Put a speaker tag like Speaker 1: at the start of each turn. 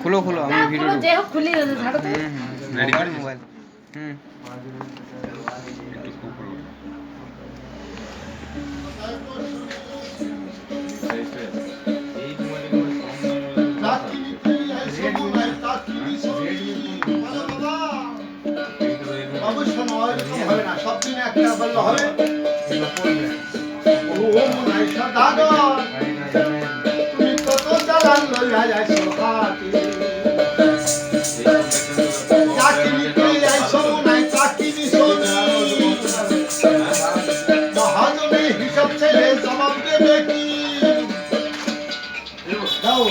Speaker 1: খুলো খুলো আমি ভিডিও
Speaker 2: যে হোক খুলি ঝাড়ো তো
Speaker 1: রেডি করে মোবাইল
Speaker 3: অবশ্য নয় হবে না সব দিনে একটা বললে হবে ও মনাইশা দাদা তুমি কত চালান লইয়া যাইছো হাতে চাকরিতে আইছো নাই চাকরি সোনা মহাজনের হিসাব ছেলে জবাব দেবে কি দাও